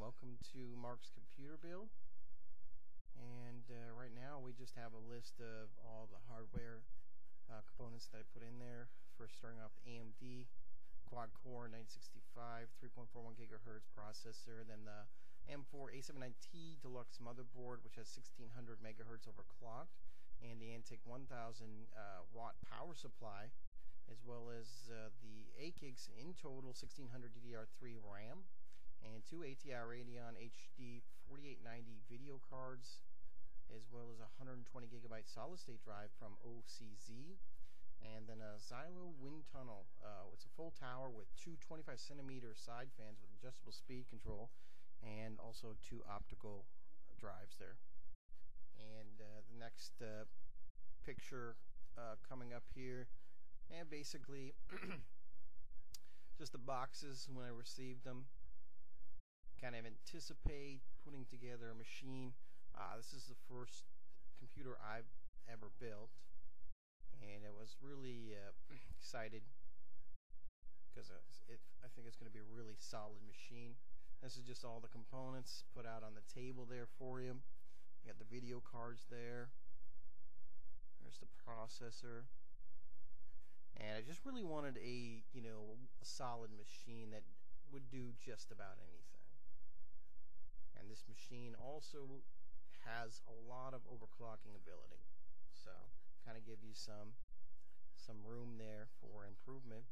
welcome to Mark's computer build. And right now we just have a list of all the hardware components that I put in there. First, starting off the AMD quad-core 965 3.41 gigahertz processor, then the M4 A79T Deluxe motherboard, which has 1600 megahertz overclocked, and the Antec 1000 watt power supply, as well as the 8 gigs in total 1600 DDR3 RAM, and 2 ATI Radeon HD 4890 video cards, as well as a 120 gigabyte solid-state drive from OCZ, and then a XCLIO WindTunnel. It's a full tower with two 25 centimeter side fans with adjustable speed control, and also two optical drives there. And the next picture coming up here, and basically just the boxes when I received them. Kind of anticipate putting together a machine. This is the first computer I've ever built, and I was really excited because I think it's going to be a really solid machine. This is just all the components put out on the table there for you. You got the video cards there. There's the processor. And I just really wanted a solid machine that would do just about anything. And this machine also has a lot of overclocking ability, so kind of give you some room there for improvement.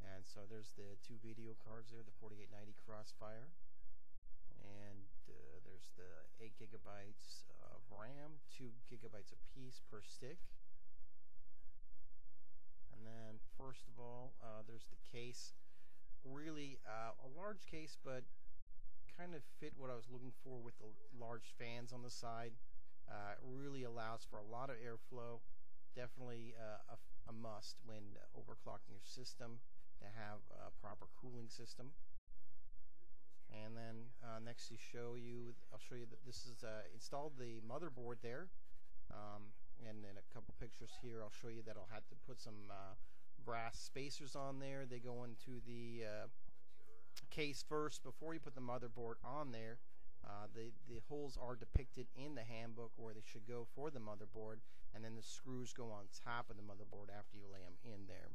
And so there's the two video cards there, the 4890 Crossfire, and there's the 8 gigabytes of RAM, 2 gigabytes a piece per stick. And then first of all, there's the case. Really a large case, but kind of fit what I was looking for with the large fans on the side. It really allows for a lot of airflow. Definitely a must when overclocking your system, to have a proper cooling system. And then next I'll show you that this is installed the motherboard there. And in a couple pictures here, I'll show you that I'll have to put some brass spacers on there. They go into the case first before you put the motherboard on there. The holes are depicted in the handbook where they should go for the motherboard, and then the screws go on top of the motherboard after you lay them in there,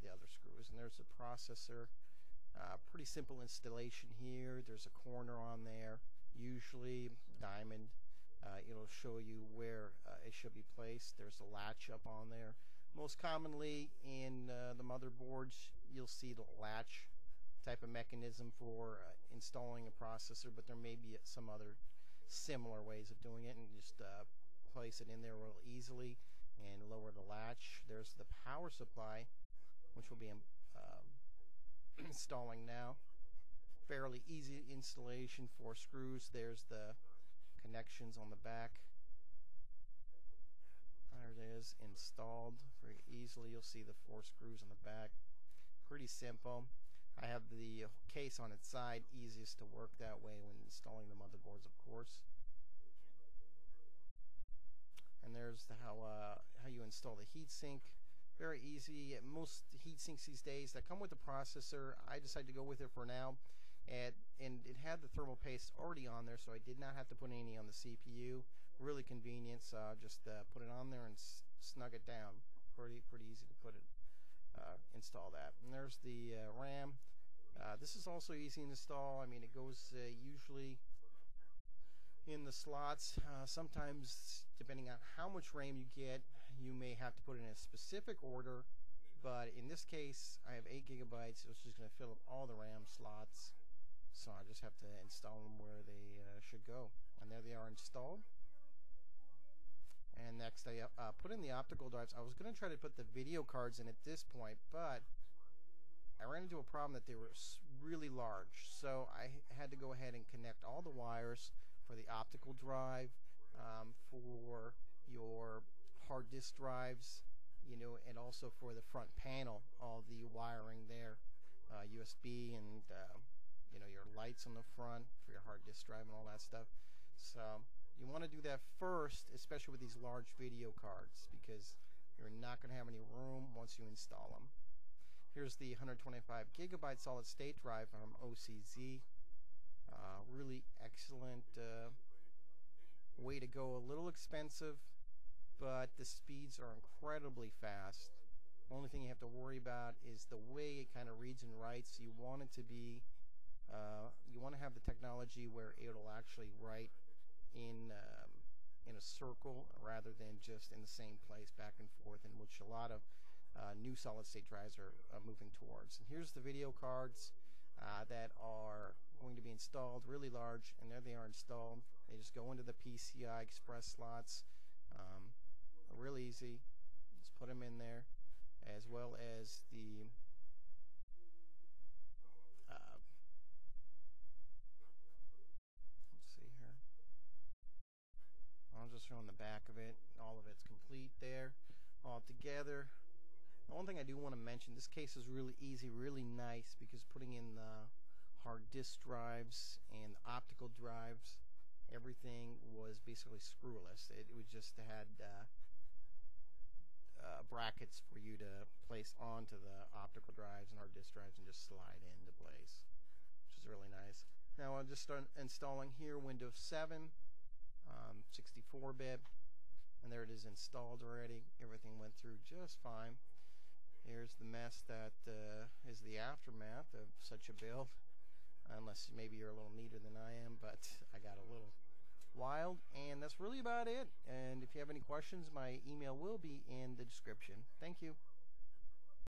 the other screws. And there's the processor. Pretty simple installation here. There's a corner on there, usually diamond. It'll show you where it should be placed. There's a latch up on there. Most commonly in the motherboards, you'll see the latch type of mechanism for installing a processor, but there may be some other similar ways of doing it, and just place it in there real easily and lower the latch. There's the power supply, which will be installing now. Fairly easy installation, 4 screws. There's the connections on the back. There it is, installed very easily. You'll see the 4 screws on the back. Pretty simple. I have the case on its side, easiest to work that way when installing the motherboards, of course. And there's how you install the heatsink. Very easy. Most heatsinks these days that come with the processor, I decided to go with it for now. And it had the thermal paste already on there, so I did not have to put any on the CPU. Really convenient, so just put it on there and snug it down. Pretty easy to put it, install that. And there's the RAM. This is also easy to install. I mean, it goes usually in the slots. Sometimes, depending on how much RAM you get, you may have to put it in a specific order. But in this case, I have 8 gigabytes. So it's just going to fill up all the RAM slots. So I just have to install them where they should go. And there they are installed. And next I put in the optical drives. I was going to try to put the video cards in at this point, but I ran into a problem that they were really large. So I had to go ahead and connect all the wires for the optical drive, for your hard disk drives, and also for the front panel, all the wiring there, USB and your lights on the front for your hard disk drive and all that stuff. So you want to do that first, especially with these large video cards, because you're not going to have any room once you install them. Here's the 125 gigabyte solid state drive from OCZ. Really excellent way to go. A little expensive, but the speeds are incredibly fast. The only thing you have to worry about is the way it kind of reads and writes. You want it to be, you want to have the technology where it'll actually write in a circle rather than just in the same place back and forth, in which a lot of new solid-state drives are moving towards. And here's the video cards that are going to be installed, really large, and there they are installed. They just go into the PCI Express slots, real easy. Just put them in there, as well as the let's see here. I'll just show on the back of it. All of it's complete there, all together. The one thing I do want to mention, this case is really easy, really nice, because putting in the hard disk drives and optical drives, everything was basically screwless. It was just had brackets for you to place onto the optical drives and hard disk drives and just slide into place, which is really nice. Now I'll just start installing here Windows 7, 64-bit, and there it is installed already. Everything went through just fine. Here's the mess that is the aftermath of such a build, unless maybe you're a little neater than I am, but I got a little wild, and that's really about it. And if you have any questions, my email will be in the description. Thank you.